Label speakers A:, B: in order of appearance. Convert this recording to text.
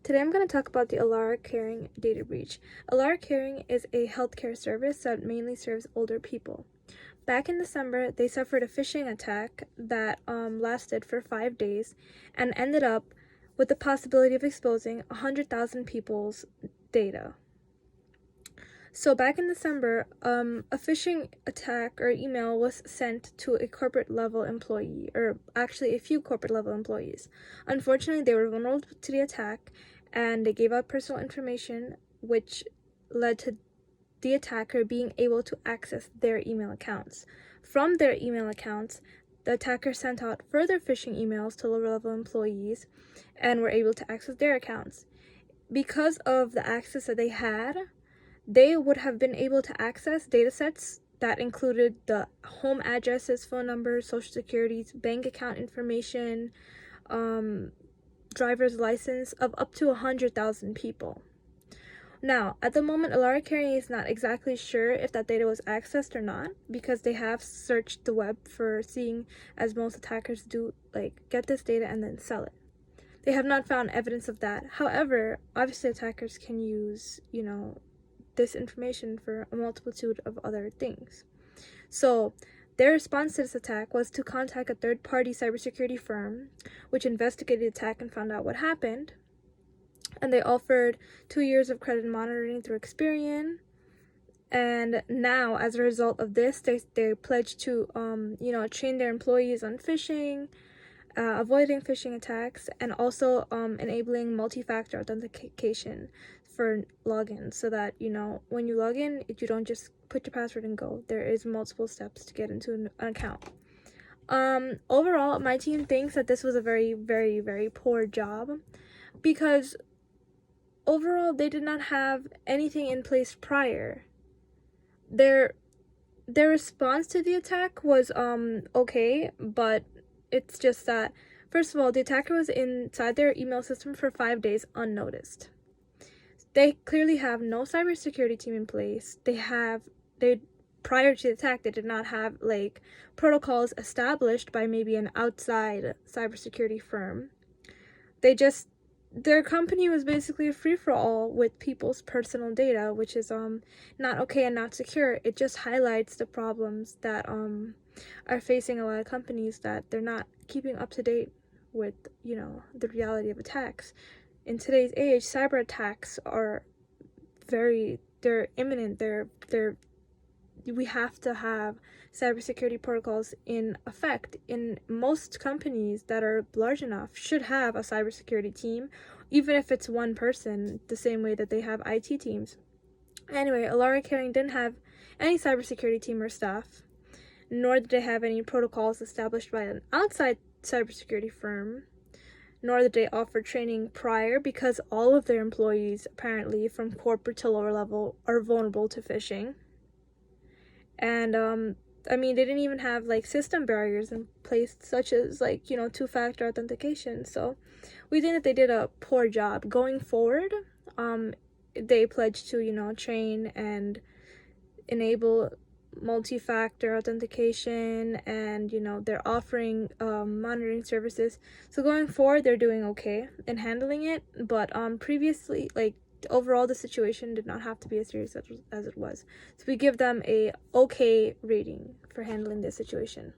A: Today I'm going to talk about the Elara Caring data breach. Elara Caring is a healthcare service that mainly serves older people. Back in December, they suffered a phishing attack that lasted for 5 days and ended up with the possibility of exposing 100,000 people's data. So back in December, a phishing attack or email was sent to a corporate level employee, or actually a few corporate level employees. Unfortunately, they were vulnerable to the attack and they gave out personal information, which led to the attacker being able to access their email accounts. From their email accounts, the attacker sent out further phishing emails to lower level employees and were able to access their accounts. Because of the access that they had, they would have been able to access datasets that included the home addresses, phone numbers, social securities, bank account information, driver's license of up to 100,000 people. Now, at the moment, Elara Caring is not exactly sure if that data was accessed or not, because they have searched the web for seeing, as most attackers do, get this data and then sell it. They have not found evidence of that. However, obviously attackers can use, this information for a multitude of other things. So their response to this attack was to contact a third-party cybersecurity firm, which investigated the attack and found out what happened. And they offered 2 years of credit monitoring through Experian. And now, as a result of this, they pledged to, train their employees on phishing, avoiding phishing attacks, and also enabling multi-factor authentication for login, so that when you log in, you don't just put your password and go. There is multiple steps to get into an account. Overall, my team thinks that this was a very, very, very poor job, because overall they did not have anything in place prior. Their response to the attack was okay, but it's just that, first of all, the attacker was inside their email system for 5 days unnoticed. They clearly have no cybersecurity team in place. Prior to the attack, they did not have protocols established by maybe an outside cybersecurity firm. Their company was basically a free-for-all with people's personal data, which is not okay and not secure. It just highlights the problems that are facing a lot of companies, that they're not keeping up to date with the reality of attacks. In today's age, cyber attacks are they're imminent. We have to have cybersecurity protocols in effect. In most companies that are large enough should have a cybersecurity team, even if it's one person, the same way that they have IT teams. Anyway, Elara Caring didn't have any cybersecurity team or staff, nor did they have any protocols established by an outside cybersecurity firm, nor did they offer training prior, because all of their employees, apparently from corporate to lower level, are vulnerable to phishing. And they didn't even have system barriers in place, such as two-factor authentication. So we think that they did a poor job. Going forward, they pledged to train and enable multi-factor authentication, and they're offering monitoring services. So going forward, they're doing okay in handling it, but previously, overall, the situation did not have to be as serious as it was. So we give them a okay rating for handling this situation.